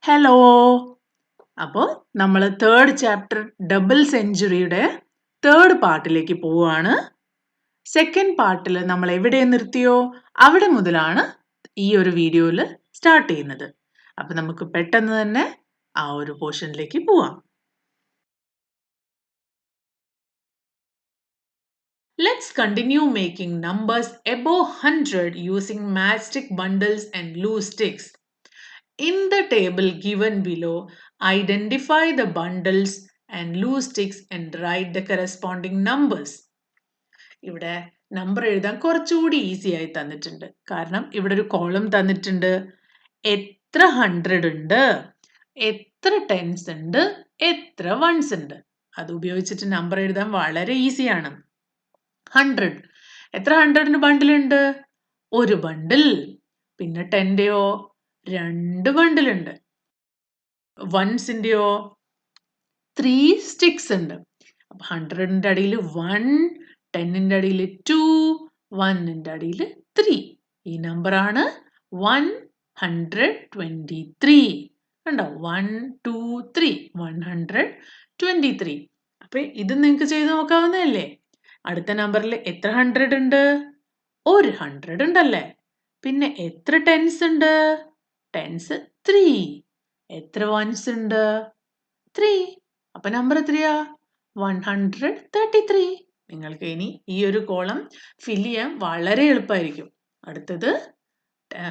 Hello. അപ്പോൾ നമ്മൾ third chapter double സെഞ്ചുറിയുടെ third പാർട്ടിലേക്ക് പോവുകയാണ്. സെക്കൻഡ് പാർട്ടിൽ നമ്മൾ എവിടെ നിർത്തിയോ അവിടെ മുതലാണ് ഈ ഒരു വീഡിയോയിൽ സ്റ്റാർട്ട് ചെയ്യുന്നത്. അപ്പം നമുക്ക് പെട്ടെന്ന് തന്നെ ആ ഒരു പോർഷനിലേക്ക് പോവാം. Let's continue making numbers above 100 using matchstick bundles and glue sticks. In the table given below, identify the bundles and glue sticks and write the corresponding numbers. ഇവിടെ നമ്പർ എഴുതാൻ കുറച്ചുകൂടി ഈസി ആയി തന്നിട്ടുണ്ട്. കാരണം ഇവിടെ ഒരു കോളം തന്നിട്ടുണ്ട്. എത്ര 100 ഉണ്ട്, എത്ര ടെൻസ് ഉണ്ട്, എത്ര വൺസ് ഉണ്ട്. അത് ഉപയോഗിച്ചിട്ട് നമ്പർ എഴുതാൻ വളരെ ഈസിയാണ്. 100 എത്ര 100ന് ബണ്ടിലുണ്ട്? ഒരു ബണ്ടിൽ. പിന്നെ 10ന്റെയോ 2 ബണ്ടിലുണ്ട്. വൺസിന്റെയോ 3 സ്റ്റിക്സ് ഉണ്ട്. അപ്പൊ 100ന്റെ അടിയിൽ 1, 10ന്റെ അടിയിൽ 2, 1ന്റെ അടിയിൽ 3. ഈ നമ്പറാണ് 123. കണ്ടോ? 1, 2, 3 123. അപ്പൊ ഇത് നിങ്ങൾക്ക് ചെയ്ത് നോക്കാവുന്നതല്ലേ? അടുത്ത നമ്പറിൽ എത്ര 100 ഉണ്ട്? ഒരു 100 ഉണ്ടല്ലേ? പിന്നെ എത്ര ടെൻസ് ഉണ്ട്? ടെൻസ് 3. എത്ര വൺസ് ഉണ്ട്? 3. അപ്പൊ നമ്പർ എത്രയാ? 133. നിങ്ങൾക്ക് ഇനി ഈ ഒരു കോളം ഫില്ല് ചെയ്യാൻ വളരെ എളുപ്പമായിരിക്കും. അടുത്തത്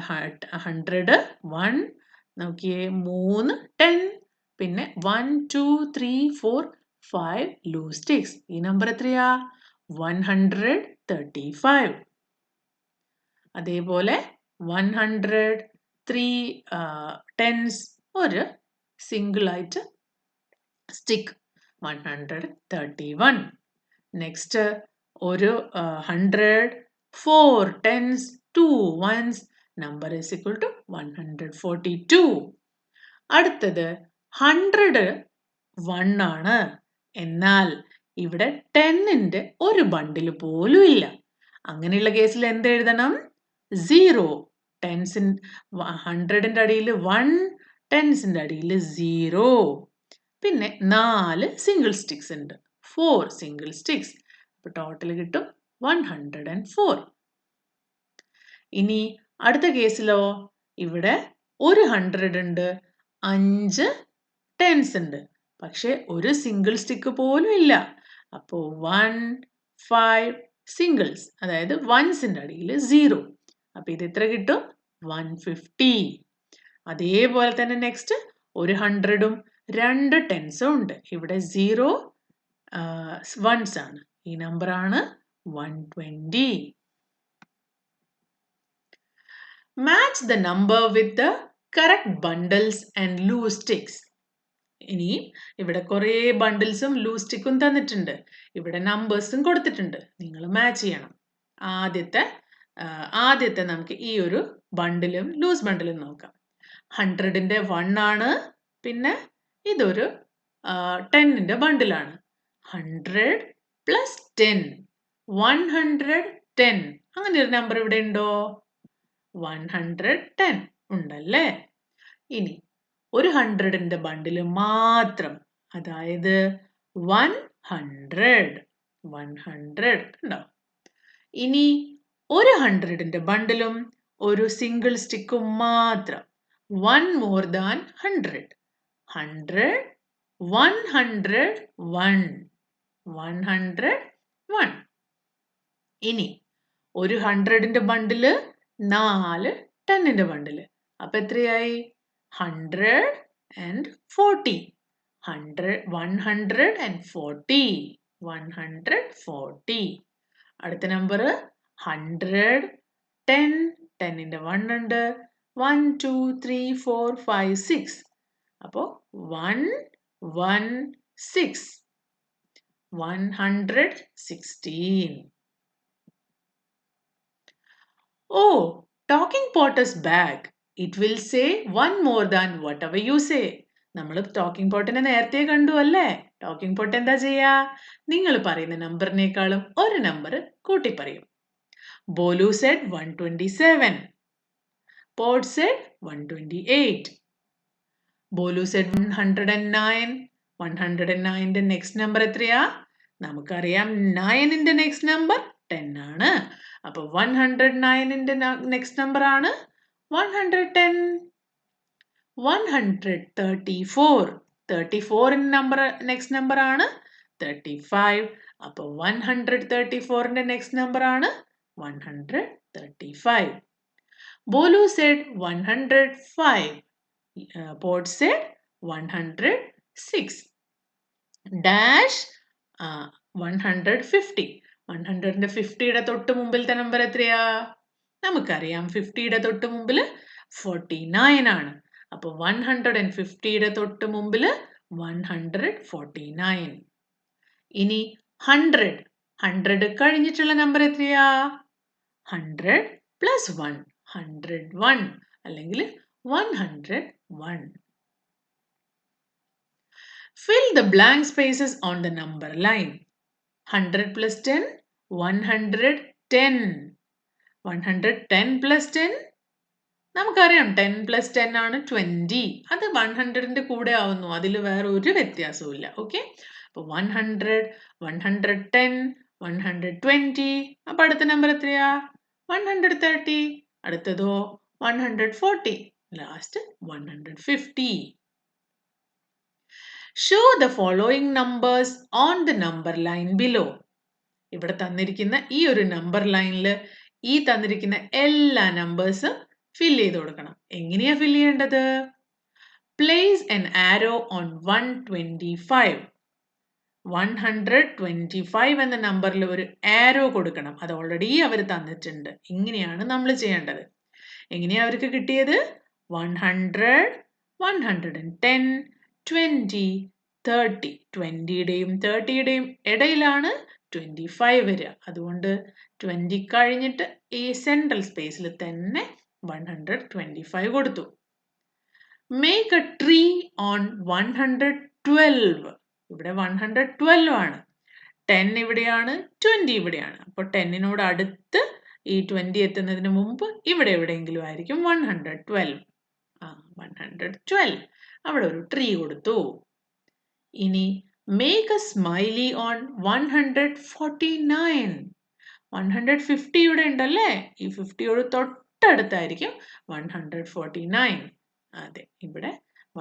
100, 1 നോക്കിയേ, 3 10, പിന്നെ 1, 2, 3, 4, 5 glue sticks. ഈ നമ്പർ എത്രയാ? 135. അതേപോലെ 103 ടെൻസ്, ഒരു സിംഗിൾ ആയിട്ട് സ്റ്റിക്ക് 131. നെക്സ്റ്റ് ഒരു 104 tens, 2 ones, number is equal to 142. അടുത്തത് 100 1 ആണ്. എന്നാൽ ഇവിടെ 10ന്റെ ഒരു ബണ്ടിൽ പോലും ഇല്ല. അങ്ങനെയുള്ള കേസിൽ എന്ത് എഴുതണം? 0. 100ന്റെ അടിയിൽ 1, ടെൻസിന്റെ അടിയിൽ 0. പിന്നെ 4 സിംഗിൾ സ്റ്റിക്സ് ഉണ്ട്. 4 സിംഗിൾ സ്റ്റിക്സ്. അപ്പൊ ടോട്ടൽ കിട്ടും 104. ഇനി അടുത്ത കേസിലോ, ഇവിടെ ഒരു 100 ഉണ്ട്, 5 ടെൻസ് ഉണ്ട്, പക്ഷെ ഒരു സിംഗിൾ സ്റ്റിക്ക് പോലും ഇല്ല. അപ്പോൾ 1, 5 സിംഗിൾസ്, അതായത് വൺസിന്റെ അടിയിൽ 0. അപ്പൊ ഇത് എത്ര കിട്ടും? 150. അതേപോലെ തന്നെ നെക്സ്റ്റ് ഒരു 100ഉം 2 ടെൻസും ഉണ്ട്. ഇവിടെ 0 വൺസ് ആണ്. ഈ നമ്പർ ആണ് 120. Match the number with the correct bundles and glue sticks. ഇനി ഇവിടെ കുറേ ബണ്ടിൽസും ലൂ സ്റ്റിക്കും തന്നിട്ടുണ്ട്. ഇവിടെ നമ്പേഴ്സും കൊടുത്തിട്ടുണ്ട്. നിങ്ങൾ മാച്ച് ചെയ്യണം. ആദ്യത്തെ നമുക്ക് ഈ ഒരു ബണ്ടിലും ലൂസ് ബണ്ടിലും നോക്കാം. 100ന്റെ 1 ആണ്. പിന്നെ ഇതൊരു 10ന്റെ ബണ്ടിലാണ്. 100 പ്ലസ് 10, 110. അങ്ങനെ ഒരു നമ്പർ ഇവിടെ ഉണ്ടോ? 110 ഉണ്ടല്ലേ? ഇനി ഒരു 100ന്റെ ബണ്ടിൽ മാത്രം, അതായത് 100 ഉണ്ടോ? ഇനി ഒരു 100ന്റെ ബണ്ടിലും ഒരു സിംഗിൾ സ്റ്റിക്കും മാത്രം, 1 more than 100. 100, 101. 101. ഇനി ഒരു 100ന്റെ ബണ്ടില് 4 10ന്റെ ബണ്ടില്. അപ്പൊ എത്രയായി? 140. 140. 140. അടുത്ത നമ്പർ 100, 10, 10ന്റെ 1 ഉണ്ട്, 1, 2, 3, 4, 5, 6. അപ്പോ 116. 116. Oh, talking pot is back. It will say one more than whatever you say. നമ്മൾ ടോക്കിംഗ് പോട്ടിനെ നേരത്തെ കണ്ടു അല്ലേ? ടോക്കിംഗ് പോട്ട് എന്താ ചെയ്യാ? നിങ്ങൾ പറയുന്ന നമ്പറിനേക്കാളും ഒരു നമ്പർ കൂട്ടി പറയും. Bolu said 127. Pod said 128. Bolu said 109. 109ന്റെ നെക്സ്റ്റ് നമ്പർ എത്രയാ? നമുക്കറിയാം 9ന്റെ നെക്സ്റ്റ് നമ്പർ 10 ആണ്. അപ്പോൾ 109ന്റെ നെക്സ്റ്റ് നമ്പർ ആണ് 110. 134. 34ന്റെ നമ്പർ നെക്സ്റ്റ് നമ്പർ ആണ് 35. അപ്പോൾ 134ന്റെ നെക്സ്റ്റ് നമ്പർ ആണ് 135. Bolu said 105. Pod said 106. Dash 150. 100ന്റെ 50യുടെ തൊട്ട് മുമ്പിലത്തെ നമ്പർ എത്രയാ? നമുക്കറിയാം 50യുടെ തൊട്ട് മുമ്പിൽ 49 ആണ്. അപ്പോൾ 150യുടെ തൊട്ട് മുമ്പിൽ 149. ഇനി 100. 100 കഴിഞ്ഞിട്ടുള്ള നമ്പർ എത്രയാ? 100 പ്ലസ് 1. 101 അല്ലെങ്കിൽ 101. Fill the blank spaces on the number line. 100 plus 10, 110. 110 plus 10, നമുക്കറിയാം 10 പ്ലസ് 10 ആണ് 20. അത് 100ന്റെ കൂടെ ആവുന്നു, അതിൽ വേറെ ഒരു വ്യത്യാസവും ഇല്ല. ഓക്കെ, അപ്പോൾ 100, 110, 120. അപ്പോൾ അടുത്ത നമ്പർ എത്രയാ? 130. അടുത്തതോ 140. Last 150. Show the following numbers on the number line below. ഇവിടെ തന്നിരിക്കുന്ന ഈ ഒരു നമ്പർ ലൈനിൽ ഈ തന്നിരിക്കുന്ന എല്ലാ നമ്പേഴ്സും ഫിൽ ചെയ്ത് കൊടുക്കണം. എങ്ങനെയാ ഫിൽ ചെയ്യേണ്ടത്? Place an arrow on 125. 125 എന്ന നമ്പറിൽ ഒരു ആരോ കൊടുക്കണം. അത് ഓൾറെഡി അവർ തന്നിട്ടുണ്ട്. ഇങ്ങനെയാണ് നമ്മൾ ചെയ്യേണ്ടത്. എങ്ങനെയാ അവർക്ക് കിട്ടിയത്? 100, 110, 20, 30. 20യുടെയും 30യുടെയും ഇടയിലാണ് 25 വരിക. അതുകൊണ്ട് 20 കഴിഞ്ഞിട്ട് ഈ സെൻട്രൽ സ്പേസിൽ തന്നെ 125 കൊടുത്തു. Make a tree on 112. ഇവിടെ 112 ആണ്. 10 ഇവിടെയാണ്, 20 ഇവിടെയാണ്. അപ്പോൾ 10നോട് അടുത്ത് ഈ 20 എത്തുന്നതിന് മുമ്പ് ഇവിടെ എവിടെയെങ്കിലും ആയിരിക്കും 112. 112. അവിടെ ഒരു ട്രീ കൊടുത്തു. ഇനി make a smiley on 149. 150 ഇവിടെ ഉണ്ടല്ലേ? ഈ 50യോട് തൊട്ടടുത്തായിരിക്കും 149. അതെ, ഇവിടെ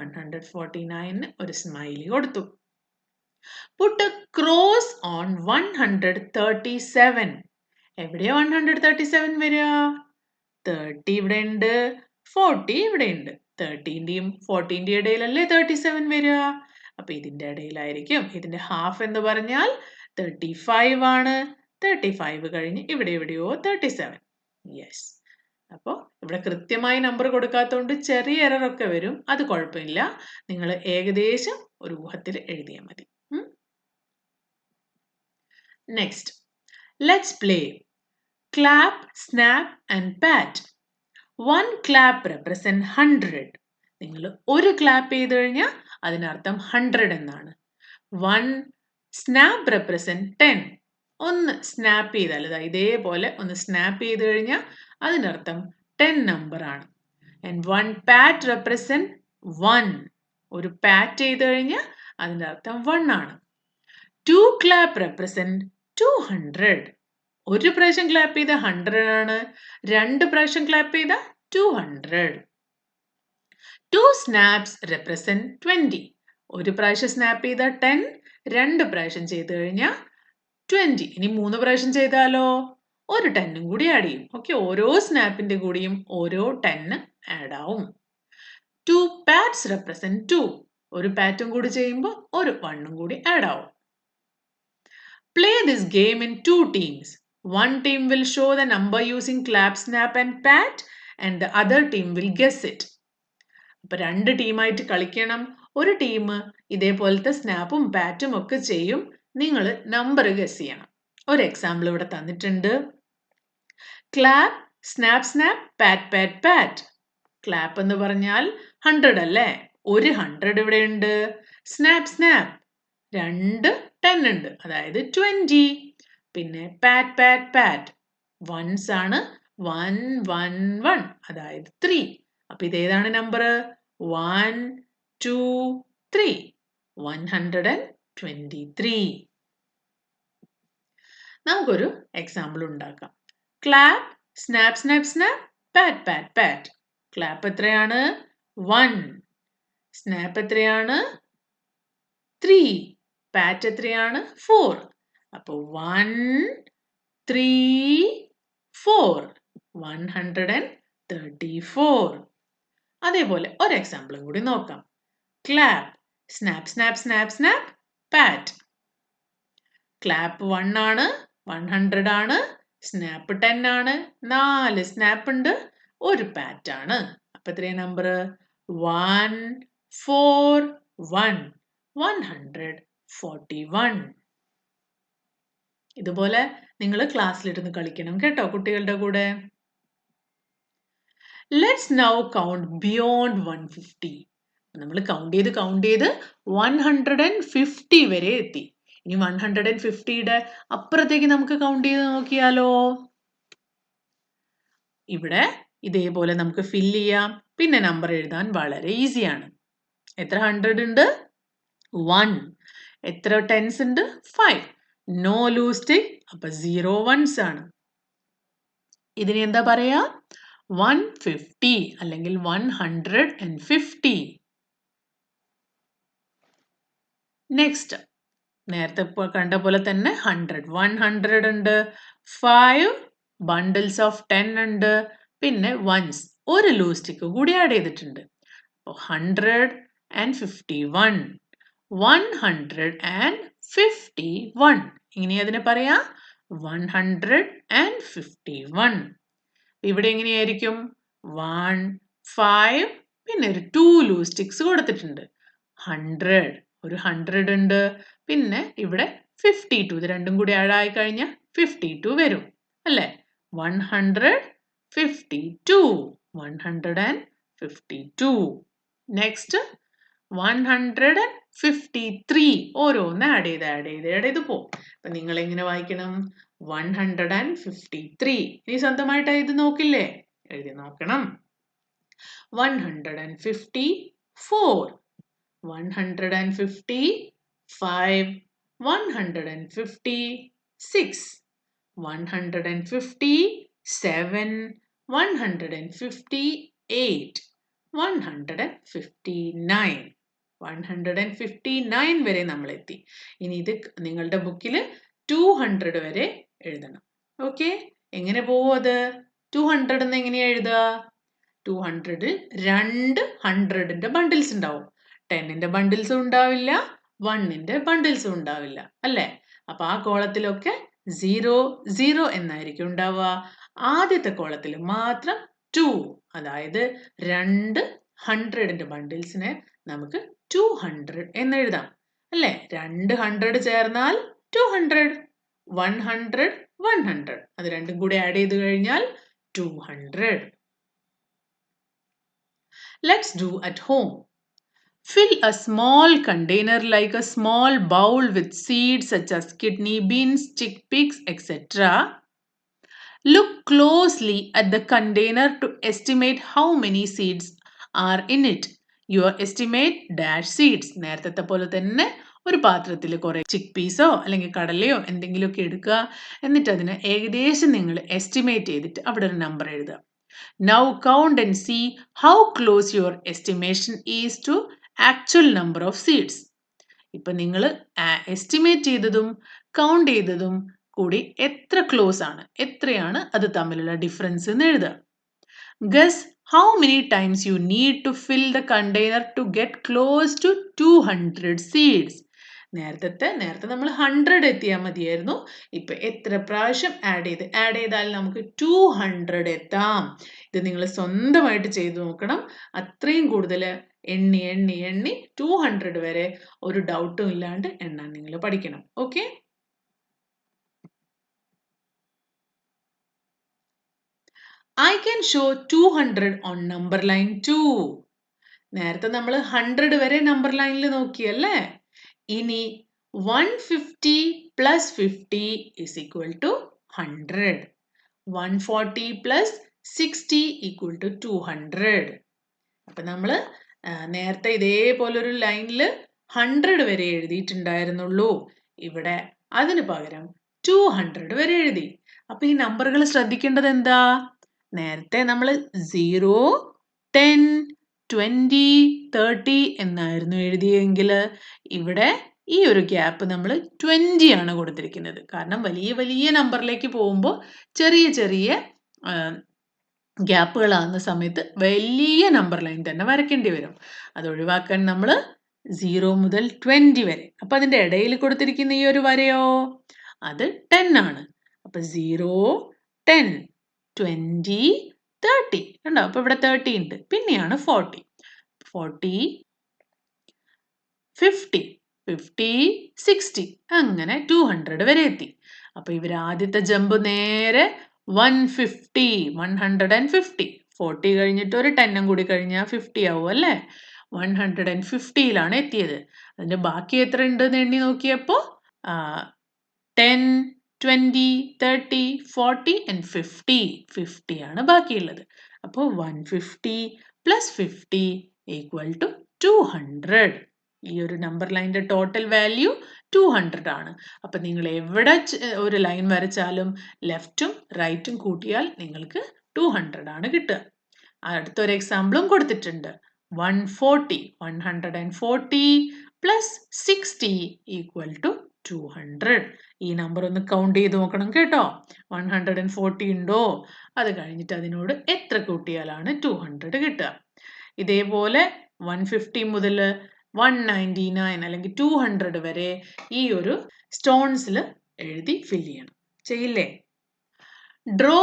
149ന് ഒരു സ്മൈലി കൊടുത്തു. Put a cross on 137. എവിടെയാ 137 വരിക? 30 ഇവിടെ ഉണ്ട്, 40 ഇവിടെ ഉണ്ട്. 30ന്റെയും 40ന്റെയും ഇടയിലല്ലേ 37 വരിക? അപ്പൊ ഇതിന്റെ ഇടയിലായിരിക്കും. ഇതിന്റെ ഹാഫ് എന്ന് പറഞ്ഞാൽ 35 ആണ്. 35 കഴിഞ്ഞ് ഇവിടെ എവിടെയോ 37. യെസ്. അപ്പോൾ ഇവിടെ കൃത്യമായി നമ്പർ കൊടുക്കാത്തതുകൊണ്ട് ചെറിയ എറർ ഒക്കെ വരും. അത് കുഴപ്പമില്ല. നിങ്ങൾ ഏകദേശം ഒരു ഊഹത്തിൽ എഴുതിയാൽ മതി. Next, let's play clap, snap and pat. One clap represent 100. നിങ്ങൾ ഒരു ക്ലാപ്പ് ചെയ്ത് കഴിഞ്ഞാൽ അതിനർത്ഥം 100 എന്നാണ്. One snap represent 10. ഒന്ന് സ്നാപ്പ് ചെയ്താൽ, ഇതേപോലെ ഒന്ന് സ്നാപ്പ് ചെയ്ത് കഴിഞ്ഞാൽ അതിനർത്ഥം 10 നമ്പർ ആണ്. And one pat represent 1. ഒരു പാറ്റ് ചെയ്ത് കഴിഞ്ഞാൽ അതിൻ്റെ അർത്ഥം 1 ആണ്. Two clap represent 200. ഒരു പ്രാവശ്യം ക്ലാപ്പ് ചെയ്ത 100 ആണ്. 2 പ്രാവശ്യം ക്ലാപ്പ് ചെയ്ത 200. Two snaps represent 20. ഒരു പ്രാവശ്യം സ്നാപ്പ് ചെയ്ത 10, 2 പ്രാവശ്യം ചെയ്ത് കഴിഞ്ഞാൽ 20. ഇനി 3 പ്രാവശ്യം ചെയ്താലോ? ഒരു 10ഉം കൂടി ആഡ് ചെയ്യും. ഓക്കെ, ഓരോ സ്നാപ്പിന്റെ കൂടിയും ഓരോ 10 ആഡ് ആവും. Two pats represent 2. ഒരു പാറ്റും കൂടി ചെയ്യുമ്പോൾ ഒരു 1ഉം കൂടി ആഡ് ആവും. Play this game in 2 teams. One team will show the number using clap, snap and pat and the other team will guess it. അപ്പോൾ 2 ടീമായിട്ട് കളിക്കണം. ഒരു ടീം ഇതേപോലത്തെ സ്നാപ്പും പാറ്റും ഒക്കെ ചെയ്യും. നിങ്ങൾ നമ്പർ ഗസ് ചെയ്യണം. ഒരു എക്സാമ്പിൾ ഇവിടെ തന്നിട്ടുണ്ട്. ക്ലാപ്പ്, സ്നാപ്പ് സ്നാപ്പ്, പാറ്റ് പാറ്റ് പാറ്റ്. ക്ലാപ്പ് എന്ന് പറഞ്ഞാൽ 100 അല്ലേ? ഒരു 100 ഇവിടെ ഉണ്ട്. സ്നാപ്പ് സ്നാപ്പ് 2 10 ഉണ്ട്, അതായത് 20. പിന്നെ പാറ്റ് പാറ്റ് പാറ്റ് വൺസ് ആണ്. 1 1 1, അതായത് 3. അപ്പൊ ഇതേതാണ് നമ്പർ? 1 2, 3. 123. നമുക്കൊരു എക്സാമ്പിൾ ഉണ്ടാക്കാം. ക്ലാപ്പ്, സ്നാപ്പ് സ്നാപ്പ് സ്നാപ്പ്, പാറ്റ് പാറ്റ് പാറ്റ്. ക്ലാപ്പ് എത്രയാണ്? 1. സ്നാപ്പ് എത്രയാണ്? 3. പാറ്റ് എത്രയാണ്? 4. അപ്പോൾ 1, 3, 4. 134. അതേപോലെ ഒരു എക്സാമ്പിളും കൂടി നോക്കാം. Clap, snap snap snap snap, pat. Clap 1 ആണ്, 100 ആണ്, സ്നാപ്പ് 10 ആണ്, 4 സ്നാപ്പ് ഉണ്ട്, ഒരു പാറ്റ് ആണ്. അപ്പൊ എത്രയാണ് നമ്പർ? 1, 4, 1. 141. ഇതുപോലെ നിങ്ങൾ ക്ലാസ്സിലിരുന്ന് കളിക്കണം കേട്ടോ കുട്ടികളുടെ കൂടെ. Let's now count beyond 150. നമ്മൾ കൗണ്ട് ചെയ്ത് 150 വരെ എത്തി. ഇനി 150യുടെ അപ്പുറത്തേക്ക് നമുക്ക് കൗണ്ട് ചെയ്ത് നോക്കിയാലോ? ഇവിടെ ഇതേപോലെ നമുക്ക് ഫില്ല് ചെയ്യാം. പിന്നെ നമ്പർ എഴുതാൻ വളരെ ഈസിയാണ്. എത്ര 100 ഉണ്ട്? 1. എത്ര ടെൻസ് ഉണ്ട്? 5. നോ ലൂസ് ടിക്. അപ്പൊ 0 ones ആണ്. ഇതിന് എന്താ പറയാ? 150 അല്ലെങ്കിൽ 150. നെക്സ്റ്റ് നേരത്തെ കണ്ട പോലെ തന്നെ 100 ഉണ്ട്, 5 ബണ്ടിൽസ് ഓഫ് 10 ഉണ്ട്, പിന്നെ വൺസ് ഒരു ലൂസ് സ്റ്റിക്ക് കൂടി ആഡ് ചെയ്തിട്ടുണ്ട്. 151. 151. ഇങ്ങനെ അതിനെ പറയാ 151. ഇവിടെ എങ്ങനെയായിരിക്കും? 1, 5 പിന്നെ ഒരു 2 ലൂസ് സ്റ്റിക്സ് കൊടുത്തിട്ടുണ്ട്. 100 ഒരു 100 ഉണ്ട്, പിന്നെ ഇവിടെ 52. ഇത് രണ്ടും കൂടി ആഡ് ആയി കഴിഞ്ഞാൽ 52 വരും അല്ലേ? 152. 152. നെക്സ്റ്റ് 153. ഓരോന്ന് ആഡ് ചെയ്ത് പോകും. അപ്പൊ നിങ്ങൾ എങ്ങനെ വായിക്കണം? 153. ഇനി സ്വന്തമായിട്ട് എഴുതി നോക്കില്ലേ? എഴുതി നോക്കണം. 154. 155. 156. 157. 158. 159. 159 വരെ നമ്മൾ എത്തി. ഇനി ഇത് നിങ്ങളുടെ ബുക്കിൽ 200 വരെ എഴുതണം. ഓക്കെ? എങ്ങനെ പോവും അത്? 200 എന്ന് എങ്ങനെയാ എഴുതുക? 200 രണ്ട് 100ന്റെ ബണ്ടിൽസ് ഉണ്ടാവും. 10ന്റെ ബണ്ടിൽസും ഉണ്ടാവില്ല, 1ന്റെ ബണ്ടിൽസും ഉണ്ടാവില്ല അല്ലേ? അപ്പൊ ആ കോളത്തിലൊക്കെ 0, 0 എന്നായിരിക്കും ഉണ്ടാവുക. ആദ്യത്തെ കോളത്തിൽ മാത്രം 2, അതായത് രണ്ട് 100ന്റെ ബണ്ടിൽസിനെ നമുക്ക് 200 എന്ന് എഴുതാം അല്ലേ? രണ്ട് 100 ചേർന്നാൽ 200. 100, 100. അത് രണ്ടും കൂടി ആഡ് ചെയ്ത് കഴിഞ്ഞാൽ 200. Let's do at home. Fill a small container like a small bowl with seeds such as kidney beans, chickpeas, etc. Look closely at the container to estimate how many seeds are in it. Your estimate dash seeds. നേരത്തെ പോലെ തന്നെ ഒരു പാത്രത്തിൽ കുറെ ചിക്ക് piezo അല്ലെങ്കിൽ കടലയോ എന്തെങ്കിലുമൊക്കെ എടുക്കുക. എന്നിട്ട് അതിന് ഏകദേശം നിങ്ങൾ എസ്റ്റിമേറ്റ് ചെയ്തിട്ട് അവിടെ ഒരു നമ്പർ എഴുതുക. Now count and see how close your estimation is to actual number of seeds. ഇപ്പൊ നിങ്ങൾ എസ്റ്റിമേറ്റ് ചെയ്തതും കൗണ്ട് ചെയ്തതും കൂടി എത്ര ക്ലോസ് ആണ്, എത്രയാണ് അത് തമ്മിലുള്ള ഡിഫറൻസ് എന്ന് എഴുതുക. Guess how many times you need to fill the container to get close to 200 seeds. നേരത്തെ നമ്മൾ 100 എത്തിയാൽ മതിയായിരുന്നു. ഇപ്പൊ എത്ര പ്രാവശ്യം ആഡ് ചെയ്താൽ നമുക്ക് 200 എത്താം. ഇത് നിങ്ങൾ സ്വന്തമായിട്ട് ചെയ്തു നോക്കണം. അത്രയും കൂടുതൽ എണ്ണി 200 വരെ ഒരു ഡൗട്ടും ഇല്ലാണ്ട് എണ്ണാൻ നിങ്ങൾ പഠിക്കണം. Okay? I can show 200 on number line 2. നേരത്തെ നമ്മൾ 100 വരെ നമ്പർ ലൈനിൽ നോക്കിയല്ലേ? ഇനി 150 plus 50 is equal to 100. 140 plus 60 equal to 200. അപ്പൊ നമ്മൾ നേരത്തെ ഇതേപോലൊരു ലൈനിൽ 100 വരെ എഴുതിയിട്ടുണ്ടായിരുന്നുള്ളൂ. ഇവിടെ അതിന് പകരം 200 വരെ എഴുതി. അപ്പൊ ഈ നമ്പറുകൾ ശ്രദ്ധിക്കേണ്ടത് എന്താ? നേരത്തെ നമ്മൾ 0, 10, 20, 30 എന്നായിരുന്നു എഴുതിയെങ്കിൽ ഇവിടെ ഈ ഒരു ഗ്യാപ്പ് നമ്മൾ 20 ആണ് കൊടുത്തിരിക്കുന്നത്. കാരണം വലിയ വലിയ നമ്പറിലേക്ക് പോകുമ്പോൾ ചെറിയ ചെറിയ ഗ്യാപ്പുകളാകുന്ന സമയത്ത് വലിയ നമ്പർ ലൈൻ തന്നെ വരയ്ക്കേണ്ടി വരും. അത് ഒഴിവാക്കാൻ നമ്മൾ 0 മുതൽ 20 വരെ. അപ്പം അതിൻ്റെ ഇടയിൽ കൊടുത്തിരിക്കുന്ന ഈ ഒരു വരയോ അത് 10 ആണ്. അപ്പം 0, 10, 20, 30 കണ്ടോ? അപ്പം ഇവിടെ 30 ഉണ്ട്. പിന്നെയാണ് 40, 40, 50, 50, 60 അങ്ങനെ 200 വരെ എത്തി. അപ്പം ഇവർ ആദ്യത്തെ ജമ്പ് നേരെ 150, 150. 40 കഴിഞ്ഞിട്ട് ഒരു 10 കൂടി കഴിഞ്ഞാൽ 50 ആവും അല്ലേ? 150യിലാണ് എത്തിയത്. അതിൻ്റെ ബാക്കി എത്ര ഉണ്ടെന്ന് എണ്ണി നോക്കിയപ്പോൾ 10, 20, 30, 40 and 50. 50 ആണ് ബാക്കിയുള്ളത്. അപ്പോൾ 150 + 50 = 200. ഈ ഒരു നമ്പർ ലൈനിന്റെ ടോട്ടൽ വാല്യൂ 200 ആണ്. അപ്പം നിങ്ങൾ എവിടെ ഒരു ലൈൻ വരച്ചാലും ലെഫ്റ്റും റൈറ്റും കൂട്ടിയാൽ നിങ്ങൾക്ക് 200 ആണ് കിട്ടുക. അടുത്തൊരു എക്സാമ്പിളും കൊടുത്തിട്ടുണ്ട്. 140, 140 + 60 = 200. ഈ നമ്പർ ഒന്ന് കൗണ്ട് ചെയ്ത് നോക്കണം കേട്ടോ. 140 ഉണ്ടോ? അത് കഴിഞ്ഞിട്ട് അതിനോട് എത്ര കൂട്ടിയാലാണ് 200 കിട്ടുക? ഇതേപോലെ 150 മുതൽ 199 അല്ലെങ്കിൽ 200 വരെ ഈ ഒരു സ്റ്റോൺസിൽ എഴുതി ഫില്ല് ചെയ്യണം. ചെയ്യില്ലേ? Draw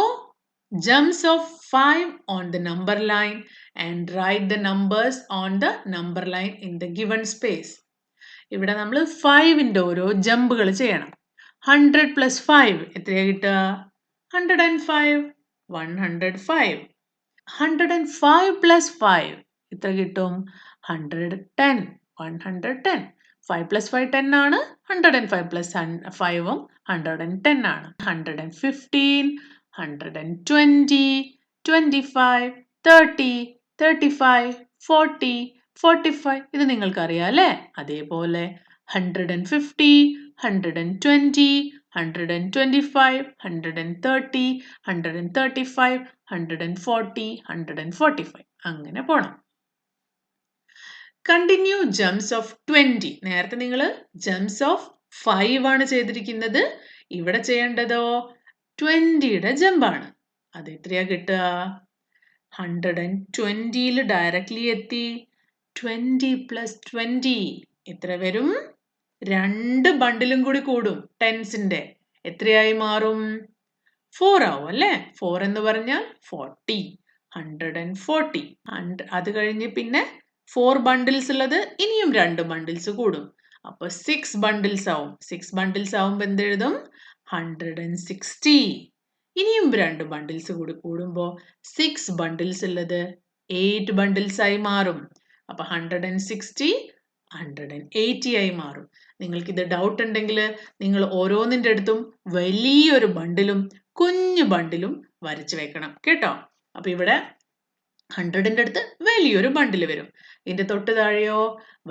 jumps of 5 on the number line and write the numbers on the number line in the given space. ഇവിടെ നമ്മൾ 5ന്റെ ഓരോ ജമ്പുകൾ ചെയ്യണം. 100 + 5 എത്രയാണ് കിട്ടുക? 105. 105. 105 + 5 എത്ര കിട്ടും? 110. 110. 5 + 5 10 ആണ്. 105 + 5 110 ആണ്. 115, 120, 25, 30, 35, 40, 45 ഇത് നിങ്ങൾക്കറിയാം അല്ലേ? അതേപോലെ 150, 120, 125, 130, 135, 140, 145 അങ്ങനെ പോണം. Continue jumps of 20. നേരത്തെ നിങ്ങൾ ജംപ്സ് ഓഫ് 5 ആണ് ചെയ്തിരിക്കുന്നത്. ഇവിടെ ചെയ്യേണ്ടതോ 20യുടെ ജമ്പാണ്. അത് എത്രയാ കിട്ടുക? 120യിൽ ഡയറക്റ്റ്ലി എത്തി. 20 + 20 എത്ര വരും? 2 ബണ്ടിലും കൂടി കൂടും. ടെൻസിന്റെ എത്രയായി മാറും? 4 ആവും അല്ലേ? 4 എന്ന് പറഞ്ഞാൽ 40. 140. അത് കഴിഞ്ഞ് പിന്നെ 4 ബണ്ടിൽസ് ഉള്ളത് ഇനിയും 2 ബണ്ടിൽസ് കൂടും. അപ്പൊ 6 ബണ്ടിൽസ് ആവും. 6 ബണ്ടിൽസ് ആവുമ്പോൾ എന്തെഴുതും? 160. ഇനിയും 2 ബണ്ടിൽസ് കൂടി കൂടുമ്പോൾ 6 ബണ്ടിൽസ് ഉള്ളത് 8 ബണ്ടിൽസ് ആയി മാറും. അപ്പൊ 160 180 ആയി മാറും. നിങ്ങൾക്കിത് ഡൗട്ട് ഉണ്ടെങ്കിൽ നിങ്ങൾ ഓരോന്നിൻ്റെ അടുത്തും വലിയൊരു ബണ്ടിലും കുഞ്ഞു ബണ്ടിലും വരച്ചു വെക്കണം കേട്ടോ. അപ്പൊ ഇവിടെ 100ന്റെ അടുത്ത് വലിയൊരു ബണ്ടിൽ വരും. ഇതിന്റെ തൊട്ട് താഴെയോ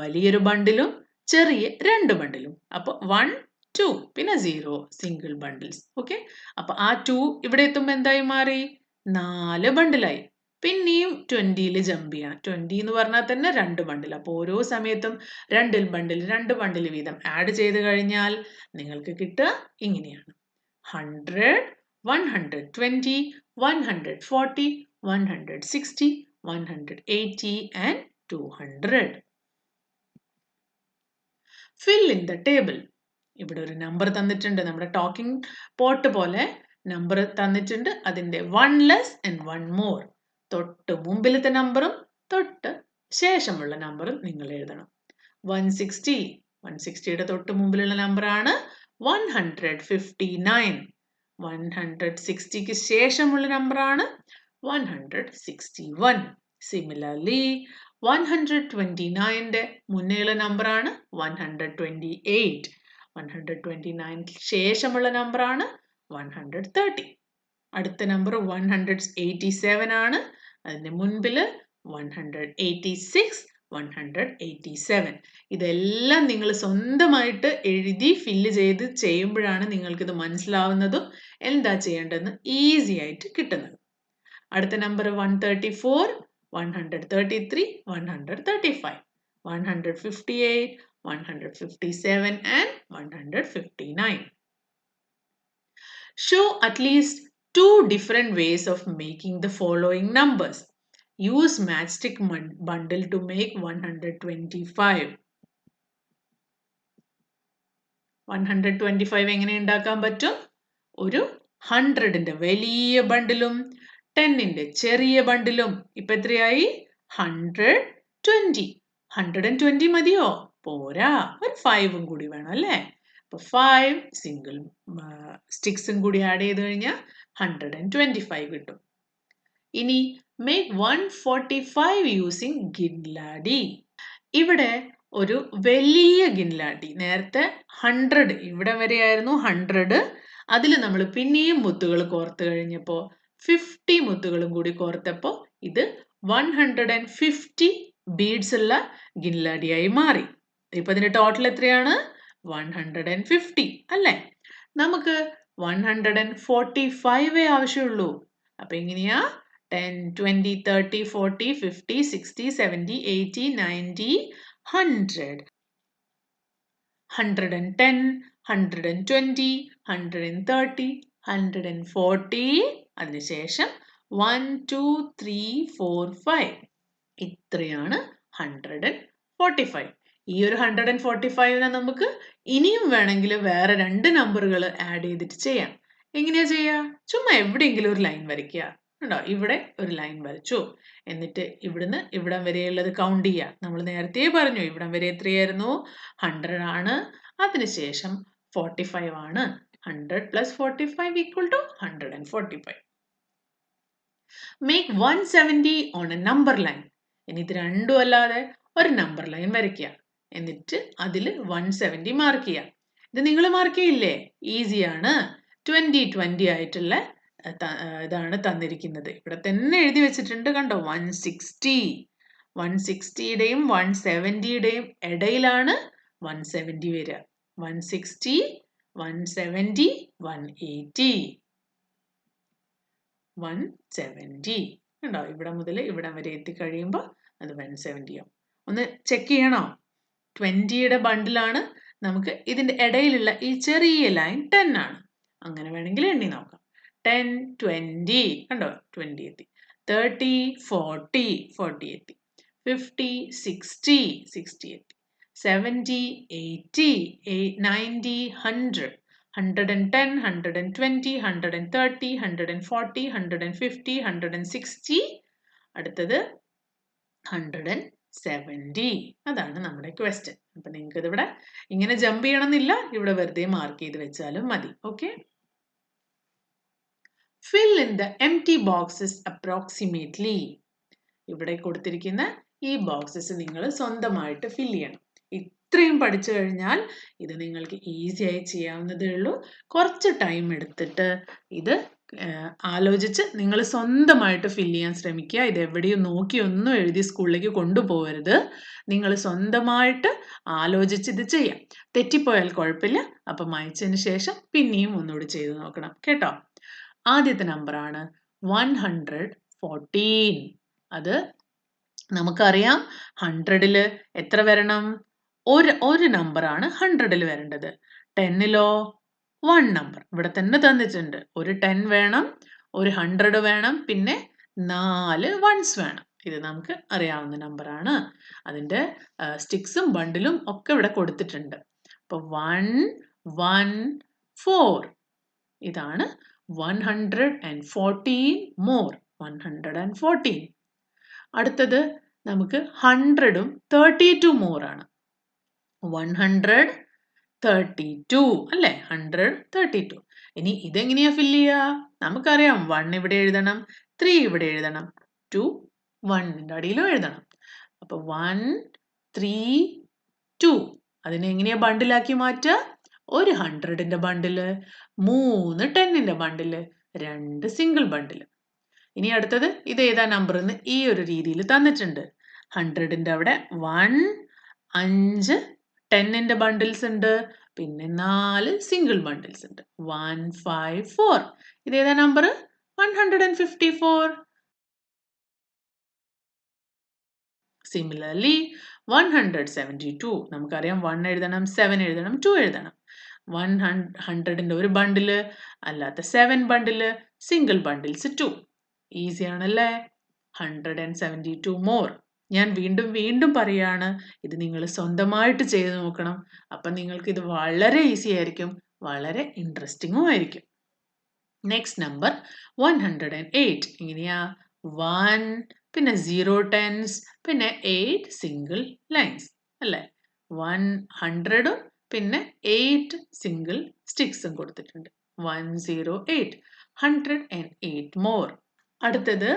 വലിയൊരു ബണ്ടിലും ചെറിയ 2 ബണ്ടിലും. അപ്പൊ 1, 2 പിന്നെ 0 സിംഗിൾ ബണ്ടിൽസ്. ഓക്കെ, അപ്പൊ ആ 2 ഇവിടെ എത്തുമ്പോൾ എന്തായി മാറി? 4 ബണ്ടിലായി. പിന്നെയും 20യിൽ ജമ്പ് ചെയ്യണം. 20 എന്ന് പറഞ്ഞാൽ തന്നെ 2 ബണ്ടിൽ. അപ്പോൾ ഓരോ സമയത്തും 2 ബണ്ടിൽ വീതം ആഡ് ചെയ്ത് കഴിഞ്ഞാൽ നിങ്ങൾക്ക് കിട്ടുക ഇങ്ങനെയാണ്: 100, 120, 140, 160, 180 and 200. Fill in the table. ഇവിടെ ഒരു നമ്പർ തന്നിട്ടുണ്ട്. നമ്മുടെ ടോക്കിംഗ് പോട്ട് പോലെ നമ്പർ തന്നിട്ടുണ്ട്. അതിൻ്റെ 1 less and 1 more. തൊട്ട് മുമ്പിലത്തെ നമ്പറും തൊട്ട് ശേഷമുള്ള നമ്പറും നിങ്ങൾ എഴുതണം. 160. 160യുടെ തൊട്ട് മുമ്പിലുള്ള നമ്പറാണ് 159. 160ക്ക് ശേഷമുള്ള നമ്പറാണ് 161. സിമിലർലി 129ന്റെ മുന്നേയുള്ള നമ്പറാണ് 128. 129 ശേഷമുള്ള നമ്പറാണ് 130. അടുത്ത നമ്പർ 187 ആണ്. അതിന്റെ മുൻപിൽ 186, 187. ഇതെല്ലാം നിങ്ങൾ സ്വന്തമായിട്ട് എഴുതി ഫില്ല് ചെയ്ത് ചെയ്യുമ്പോഴാണ് നിങ്ങൾക്കിത് മനസ്സിലാവുന്നതും എന്താ ചെയ്യേണ്ടതെന്ന് ഈസി ആയിട്ട് കിട്ടുന്നത്. അടുത്ത number 134, 133, 135, 158, 157 and 159. Show at least 2 different ways of making the following numbers. Use matchstick bundle to make 125. 125 എങ്ങനെ ഉണ്ടാക്കാൻ പറ്റും? ഒരു 100ന്റെ വലിയ ബണ്ടിലും 10ന്റെ ചെറിയ ബണ്ടിലും ഇപ്പൊ എത്രയായി? 120. 120 മതിയോ? പോരാ, ഒരു 5ഉം കൂടി വേണം അല്ലേ? അപ്പൊ 5 സിംഗിൾ സ്റ്റിക്സും കൂടി ആഡ് ചെയ്ത് കഴിഞ്ഞാൽ 125 കിട്ടും. ഇനി make 145 using ഗിൻലാഡി. ഇവിടെ ഒരു വലിയ ഗിൻലാഡി, നേരത്തെ 100 ഇവിടെ വരെയായിരുന്നു 100, അതിൽ നമ്മൾ പിന്നെയും മുത്തുകൾ കോർത്ത് കഴിഞ്ഞപ്പോൾ 50 മുത്തുകളും കൂടി കോർത്തപ്പോൾ ഇത് 150 ബീഡ്സ് ഉള്ള ഗിൻലാഡിയായി മാറി. ഇപ്പൊ ഇതിന്റെ ടോട്ടൽ എത്രയാണ്? 150 അല്ലേ? നമുക്ക് 145 ആവശ്യമുള്ളൂ. അപ്പൊ എങ്ങനെയാ? 10, 20, 30, 40, 50, 60, 70, 80, 90, 100. 110, 120, 130, 140, അതിനുശേഷം 1, 2, 3, 4, 5. ഇത്രയാണ് 145. ഈ ഒരു 145നെ നമുക്ക് ഇനിയും വേണമെങ്കിൽ വേറെ 2 നമ്പറുകൾ ആഡ് ചെയ്തിട്ട് ചെയ്യാം. എങ്ങനെയാ ചെയ്യാ? ചുമ്മാ എവിടെയെങ്കിലും ഒരു ലൈൻ വരയ്ക്കുക. കണ്ടോ? ഇവിടെ ഒരു ലൈൻ വരച്ചു. എന്നിട്ട് ഇവിടുന്ന് ഇവിടം വരെയുള്ളത് കൗണ്ട് ചെയ്യുക. നമ്മൾ നേരത്തെ പറഞ്ഞു ഇവിടം വരെ എത്രയായിരുന്നു? 100 ആണ്. അതിനുശേഷം 45 ആണ്. 100 plus 45 equal to 145. Make 170 on a number line. ഇനി ഇത് രണ്ടും അല്ലാതെ ഒരു നമ്പർ ലൈൻ വരയ്ക്കുക. എന്നിട്ട് അതിൽ 170 മാർക്ക് ചെയ്യുക. ഇത് നിങ്ങൾ മാർക്ക് ചെയ്യില്ലേ? ഈസിയാണ്. 20, 20 ആയിട്ടുള്ള ഇതാണ് തന്നിരിക്കുന്നത്. ഇവിടെ തന്നെ എഴുതി വെച്ചിട്ടുണ്ട്. കണ്ടോ? 160. 160യുടെയും 170യുടെയും ഇടയിലാണ് 170 വരിക. 160, 170, 180. 170. കണ്ടോ? ഇവിടെ മുതൽ ഇവിടം വരെ എത്തിക്കഴിയുമ്പോൾ അത് 170 ആവും. ഒന്ന് ചെക്ക് ചെയ്യണോ? 20യുടെ ബണ്ടിലാണ്. നമുക്ക് ഇതിന്റെ ഇടയിലുള്ള ഈ ചെറിയ ലൈൻ 10 ആണ്. അങ്ങനെ വേണമെങ്കിൽ എണ്ണി നോക്കാം. 10, 20. കണ്ടോ? 20 എത്തി. 30, 40, 40 എത്തി. 50, 60, 60 എത്തി. 70, 80, 90, 100. 110, 120, 130, 140, 150, 160. അടുത്തത് 170. അതാണ് നമ്മുടെ ക്വസ്റ്റ്യൻ. അപ്പൊ നിങ്ങൾക്ക് ഇതിവിടെ ഇങ്ങനെ ജമ്പ് ചെയ്യണമെന്നില്ല. ഇവിടെ വെറുതെ മാർക്ക് ചെയ്ത് വെച്ചാലും മതി. Okay. Fill in the empty boxes approximately. ഇവിടെ കൊടുത്തിരിക്കുന്ന ഈ ബോക്സസ് നിങ്ങൾ സ്വന്തമായിട്ട് ഫിൽ ചെയ്യണം. ഇത്രയും പഠിച്ചു കഴിഞ്ഞാൽ ഇത് നിങ്ങൾക്ക് ഈസി ആയി ചെയ്യാവുന്നതേ ഉള്ളൂ. കുറച്ച് ടൈം എടുത്തിട്ട് ഇത് ആലോചിച്ച് നിങ്ങൾ സ്വന്തമായിട്ട് ഫില്ല് ചെയ്യാൻ ശ്രമിക്കുക. ഇത് എവിടെയും നോക്കിയൊന്നും എഴുതി സ്കൂളിലേക്ക് കൊണ്ടുപോകരുത്. നിങ്ങൾ സ്വന്തമായിട്ട് ആലോചിച്ച് ഇത് ചെയ്യാം. തെറ്റിപ്പോയാൽ കുഴപ്പമില്ല. അപ്പം അയച്ചതിന് ശേഷം പിന്നെയും ഒന്നുകൂടി ചെയ്ത് നോക്കണം കേട്ടോ. ആദ്യത്തെ നമ്പറാണ് 114. അത് നമുക്കറിയാം 100ൽ എത്ര വരണം? ഒരു നമ്പറാണ് 100ൽ വരേണ്ടത്. 10ലോ 1 നമ്പർ ഇവിടെ തന്നെ തന്നിട്ടുണ്ട്. ഒരു 10 വേണം, ഒരു 100 വേണം, പിന്നെ 4 വൺസ് വേണം. ഇത് നമുക്ക് അറിയാവുന്ന നമ്പറാണ്. അതിൻ്റെ സ്റ്റിക്സും ബണ്ടിലും ഒക്കെ ഇവിടെ കൊടുത്തിട്ടുണ്ട്. അപ്പോൾ 114 ഇതാണ് 114 more. 114. അടുത്തത് നമുക്ക് 100ഉം 32 more ആണ്. 132 അല്ലേ? 132. ഇനി ഇതെങ്ങനെയാ ഫില്ല് ചെയ്യുക? നമുക്കറിയാം 1 ഇവിടെ എഴുതണം, 3 ഇവിടെ എഴുതണം, 2 1ന്റെ അടിയിലും എഴുതണം. അപ്പൊ 1 3 2 അതിനെ എങ്ങനെയാ ബണ്ടിലാക്കി മാറ്റുക? ഒരു 100ന്റെ ബണ്ടില്, 3 10ന്റെ ബണ്ടില്, 2 സിംഗിൾ ബണ്ടില്. ഇനി അടുത്തത് ഇത് ഏതാ നമ്പർ എന്ന് ഈ ഒരു രീതിയിൽ തന്നിട്ടുണ്ട്. 100ന്റെ അവിടെ 1, 5 10ന്റെ ബണ്ടിൽസ് ഉണ്ട്, പിന്നെ 4 സിംഗിൾ ബണ്ടിൽസ് ഉണ്ട്. 1, 5, 4. ഇതേതാ നമ്പർ? 154. Similarly, 172. നമുക്കറിയാം 1 എഴുതണം, 7 എഴുതണം, 2 എഴുതണം. 100ന്റെ ഒരു ബണ്ടില്, അല്ലാത്ത 7 ബണ്ടില്, സിംഗിൾ ബണ്ടിൽസ് 2. ഈസി ആണല്ലേ? 172 മോർ. ഞാൻ വീണ്ടും വീണ്ടും പറയാണ്, ഇത് നിങ്ങൾ സ്വന്തമായിട്ട് ചെയ്ത് നോക്കണം. അപ്പം നിങ്ങൾക്ക് ഇത് വളരെ ഈസി ആയിരിക്കും, വളരെ ഇൻട്രസ്റ്റിംഗും ആയിരിക്കും. Next number 108. എങ്ങനെയാ? 1, പിന്നെ 0 ടെൻസ്, പിന്നെ 8 സിംഗിൾ ലൈൻസ് അല്ലേ? 100ഉം പിന്നെ 8 സിംഗിൾ സ്റ്റിക്സും കൊടുത്തിട്ടുണ്ട്. 108. 108 മോർ. അടുത്തത്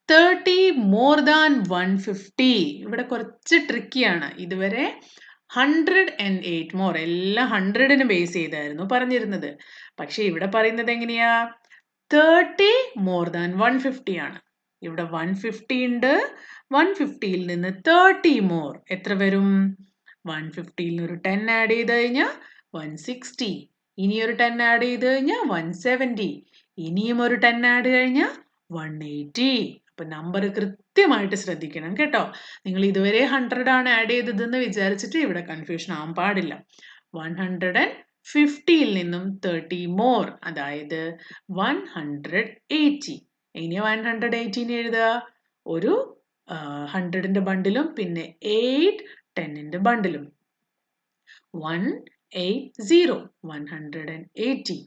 30 മോർ ദാൻ 150. ഇവിടെ കുറച്ച് ട്രിക്കിയാണ്. ഇതുവരെ 108 മോർ എല്ലാം 100ന് ബേസ് ചെയ്തായിരുന്നു പറഞ്ഞിരുന്നത്. പക്ഷെ ഇവിടെ പറയുന്നത് എങ്ങനെയാ? 30 മോർ ദാൻ 150 ആണ്. ഇവിടെ 150 ഉണ്ട്. 150യിൽ നിന്ന് 30 മോർ എത്ര വരും? 150യിൽ നിന്ന് ഒരു 10 ആഡ് ചെയ്ത് കഴിഞ്ഞാൽ 160. ഇനി ഒരു 10 ആഡ് ചെയ്ത് കഴിഞ്ഞാൽ 170. ഇനിയും ഒരു 10 ആഡ് കഴിഞ്ഞാൽ 180. അപ്പൊ നമ്പർ കൃത്യമായിട്ട് ശ്രദ്ധിക്കണം കേട്ടോ. നിങ്ങൾ ഇതുവരെ 100 ആണ് ആഡ് ചെയ്തതെന്ന് വിചാരിച്ചിട്ട് ഇവിടെ കൺഫ്യൂഷൻ ആവാൻ പാടില്ല. 150യിൽ നിന്നും 30 മോർ, അതായത് 180. ഇനി 180ന് എഴുതുക. ഒരു 100ന്റെ ബണ്ടിലും പിന്നെ 8 10ന്റെ ബണ്ടിലും. 180. 180.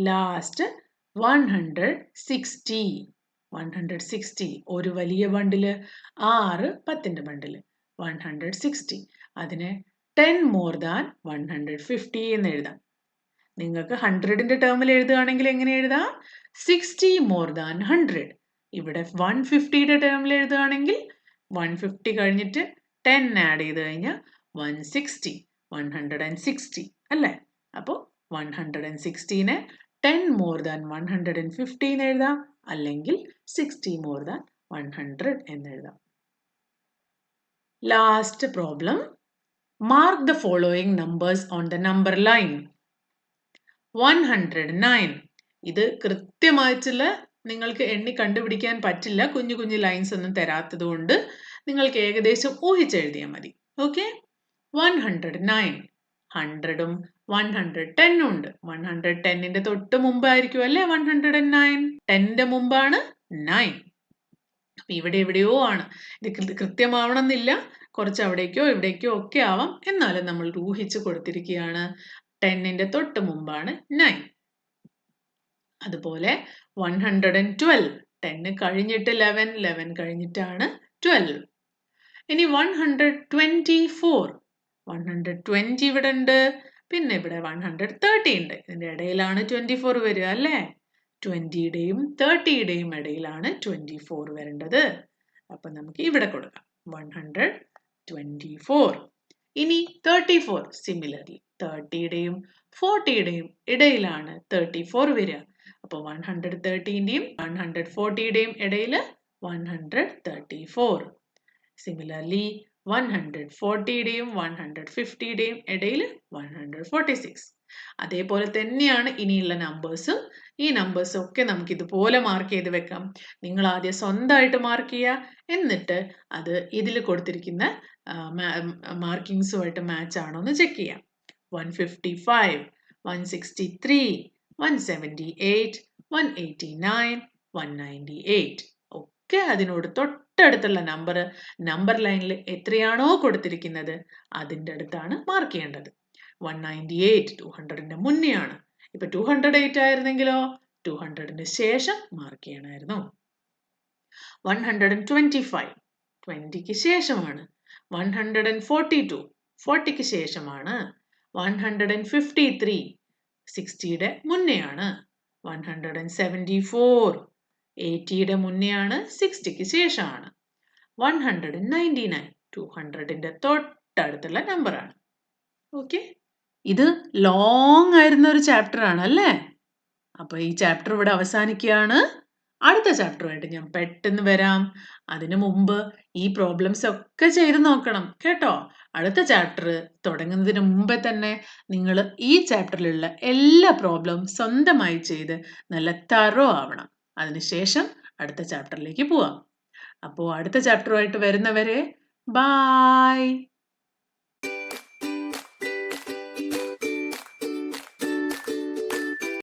ലാസ്റ്റ് 160. 160. ഒരു വലിയ ബണ്ടില്, 6 10ന്റെ ബണ്ടില്. 160. അതിനെ 10 മോർ ദാൻ 150 എന്ന് എഴുതാം. നിങ്ങൾക്ക് 100ന്റെ ടേമിൽ എഴുതുകയാണെങ്കിൽ എങ്ങനെ എഴുതാം? 60 മോർ ദാൻ 100. ഇവിടെ 150യുടെ ടേമിൽ എഴുതുകയാണെങ്കിൽ 150 കഴിഞ്ഞിട്ട് 10 ആഡ് ചെയ്ത് കഴിഞ്ഞാൽ 160. 160 അല്ലേ? അപ്പോൾ 160നെ 10 മോർ ദാൻ 150 എന്ന് എഴുതാം, അല്ലെങ്കിൽ 60 മോർ ദാൻ 100 എന്ന് എഴുതാം. Last problem. Mark the following numbers on the number line. 109. ഇത് കൃത്യമായിട്ടുള്ള നിങ്ങൾക്ക് എണ്ണി കണ്ടുപിടിക്കാൻ പറ്റില്ല, കുഞ്ഞു കുഞ്ഞു ലൈൻസ് ഒന്നും തരാത്തത് കൊണ്ട് നിങ്ങൾക്ക് ഏകദേശം ഊഹിച്ചെഴുതിയാൽ മതി. ഓക്കെ? 109. 100ഉം 110ഉം ഉണ്ട്. 110ന്റെ തൊട്ട് മുമ്പായിരിക്കും അല്ലേ 109? 10ന്റെ മുമ്പാണ് 9. അപ്പൊ ഇവിടെ എവിടെയോ ആണ്. ഇത് കൃത്യമാവണമെന്നില്ല, കുറച്ച് അവിടേക്കോ ഇവിടേക്കോ ഒക്കെ ആവാം. എന്നാലും നമ്മൾ ഊഹിച്ച് കൊടുത്തിരിക്കുകയാണ്. 10ന്റെ തൊട്ട് മുമ്പാണ് 9. അതുപോലെ 112. 10 കഴിഞ്ഞിട്ട് 11, 11 കഴിഞ്ഞിട്ടാണ് 12. ഇനി 124. 120 ഇവിടെ ഉണ്ട്. പിന്നെ ഇവിടെ 130 ഉണ്ട്. ഇതിന്റെ ഇടയിലാണ് 24 വരിക അല്ലേ? 20യുടെയും 30യുടെയും ഇടയിലാണ് 24 വരേണ്ടത്. അപ്പൊ നമുക്ക് ഇവിടെ കൊടുക്കാം 124. ഇനി 34. സിമിലർലി 30യുടെയും 40യുടെയും ഇടയിലാണ് 34 വരിക. അപ്പൊ 130ന്റെയും 140യുടെയും ഇടയിൽ 134. സിമിലർലി 140യുടെയും 150യുടെയും ഇടയിൽ 146. അതേപോലെ തന്നെയാണ് ഇനിയുള്ള നമ്പേഴ്സും. ഈ നമ്പേഴ്സ് ഒക്കെ നമുക്ക് ഇതുപോലെ മാർക്ക് ചെയ്ത് വെക്കാം. നിങ്ങൾ ആദ്യം സ്വന്തമായിട്ട് മാർക്ക് ചെയ്യുക, എന്നിട്ട് അത് ഇതിൽ കൊടുത്തിരിക്കുന്ന മാർക്കിങ്സുമായിട്ട് മാച്ച് ആണോ എന്ന് ചെക്ക് ചെയ്യാം. 155, 163, 178, 189, 198. ഒക്കെ അതിനോട് തൊട്ടടുത്തുള്ള നമ്പർ ലൈനിൽ എത്രയാണോ കൊടുത്തിരിക്കുന്നത് അതിൻ്റെ അടുത്താണ് മാർക്ക് ചെയ്യേണ്ടത്. 198 200ന്റെ മുന്നെയാണ്. ഇപ്പൊ 208 ആയിരുന്നെങ്കിലോ 200ന് ശേഷം മാർക്ക് ചെയ്യണമായിരുന്നു. 125 20ക്ക് ശേഷമാണ്. 142 40ക്ക് ശേഷമാണ്. 153 60യുടെ മുന്നെയാണ്. 174 80യുടെ മുന്നെയാണ്, 60ക്ക് ശേഷമാണ്. 199 200ന്റെ തൊട്ടടുത്തുള്ള നമ്പറാണ്. ഓക്കെ? ഇത് ലോങ് ആയിരുന്ന ഒരു ചാപ്റ്റർ ആണ് അല്ലേ? അപ്പൊ ഈ ചാപ്റ്റർ ഇവിടെ അവസാനിക്കുകയാണ്. അടുത്ത ചാപ്റ്ററുമായിട്ട് ഞാൻ പെട്ടെന്ന് വരാം. അതിനു മുമ്പ് ഈ പ്രോബ്ലംസ് ഒക്കെ ചെയ്ത് നോക്കണം കേട്ടോ. അടുത്ത ചാപ്റ്റർ തുടങ്ങുന്നതിന് മുമ്പേ തന്നെ നിങ്ങൾ ഈ ചാപ്റ്ററിലുള്ള എല്ലാ പ്രോബ്ലം സ്വന്തമായി ചെയ്ത് നല്ല തറോ ആവണം. അതിനുശേഷം അടുത്ത ചാപ്റ്ററിലേക്ക് പോവാം. അപ്പോൾ അടുത്ത ചാപ്റ്ററുമായിട്ട് വരുന്നവരെ ബായ്.